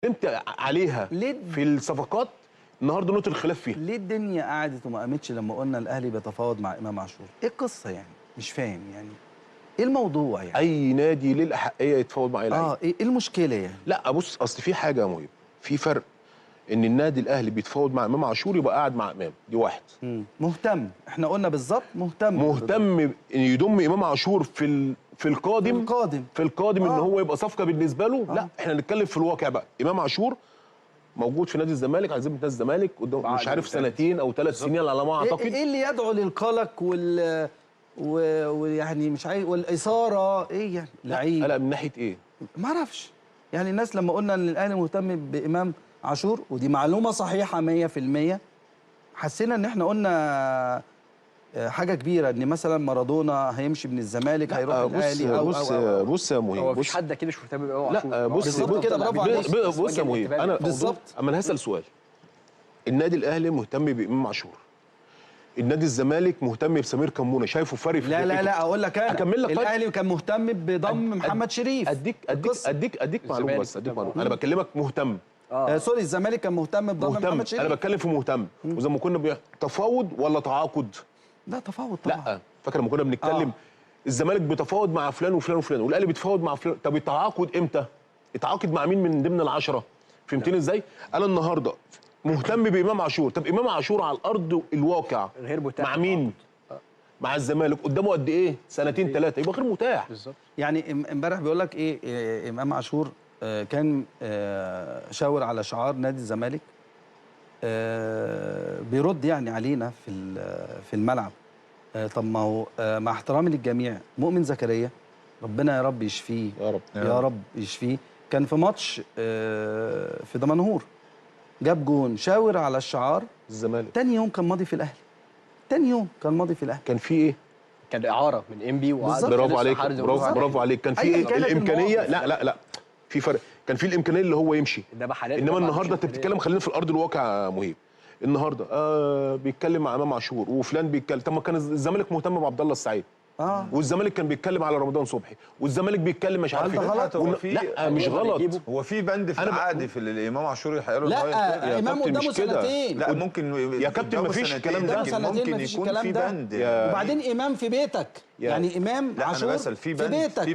اتكلمت عليها في الصفقات النهارده نقطه الخلاف فيها. ليه الدنيا قعدت وما قامتش لما قلنا الاهلي بيتفاوض مع امام عاشور؟ ايه القصه يعني؟ مش فاهم يعني ايه الموضوع يعني؟ اي نادي ليه الاحقيه يتفاوض مع اي لعيب. ايه المشكله يعني؟ لا بص، اصل في حاجه مهمه، في فرق ان النادي الاهلي بيتفاوض مع امام عاشور يبقى قاعد مع امام، دي واحد. مهتم، احنا قلنا بالظبط مهتم ان يضم امام عاشور في القادم ان هو يبقى صفقه بالنسبه له. لا احنا نتكلم في الواقع بقى. امام عاشور موجود في نادي الزمالك، عايزين نادي الزمالك قدام مش عارف سنتين او 3 سنين على ما اعتقد. ايه اللي يدعو للقلق ويعني مش عايز والاثاره ايه يعني؟ لعيب لا من ناحيه ايه؟ ما اعرفش. يعني الناس لما قلنا ان الاهلي مهتم بامام عاشور ودي معلومه صحيحه 100%، حسينا ان احنا قلنا حاجه كبيره، ان مثلا مارادونا هيمشي من الزمالك هيروح الاهلي بص يا مهيب، هو مفيش حد كده مش مهتم بامام عاشور. لا بص كده برافو عليك. بص يا مهيب، انا بالظبط. اما انا هسال سؤال، النادي الاهلي مهتم بامام عاشور، النادي الزمالك مهتم بسمير كمونه، شايفه فرق في لا اقول لك انا اكمل لك. الاهلي كان مهتم بضم محمد شريف. اديك معلومه بس، اديك معلومه. انا بكلمك مهتم. سوري، الزمالك كان مهتم بضم محمد شريف. انا بتكلم في مهتم. وزي ما كنا تفاوض ولا تعاقد؟ لا تفاوض طبعا. لا فاكر لما كنا بنتكلم الزمالك بيتفاوض مع فلان وفلان وفلان والاهلي بيتفاوض مع فلان. طب التعاقد امتى؟ اتعاقد مع مين من ضمن العشره؟ فهمتني ازاي؟ انا النهارده مهتم بامام عاشور. طب امام عاشور على الارض الواقع غير متاح مع مين؟ مع الزمالك قدامه قد ايه؟ سنتين 3، يبقى غير متاح. بالظبط. يعني امبارح بيقول لك ايه امام عاشور كان شاور على شعار نادي الزمالك، بيرد يعني علينا في الملعب. طب ما هو مع احترامي للجميع، مؤمن زكريا ربنا يا رب يشفيه، يا رب يا رب يشفيه، كان في ماتش في دمنهور جاب جون شاور على الشعار الزمالك، تاني يوم كان ماضي في الاهلي. تاني يوم كان ماضي في الاهلي. كان في ايه؟ كان اعاره من انبي وقعد. برافو عليك، برافو عليك. كان في ايه؟ الامكانيه. لا في فرق. كان في الامكانيه اللي هو يمشي. انما النهارده انت بتتكلم، خلينا في الارض الواقع مهيب. النهارده بيتكلم مع امام عاشور وفلان بيتكلم. طب ما كان الزمالك مهتم بعبد الله السعيد، والزمالك كان بيتكلم على رمضان صبحي، والزمالك بيتكلم مش عارف ايه. لا مش غلط. هو في بند في العقد في الامام عاشور يحيى له؟ لا امام قدامه سنتين. لا ممكن يا كابتن ما فيش الكلام ده. ممكن يكون في بند. وبعدين امام في بيتك، يعني امام عاشور في بيتك.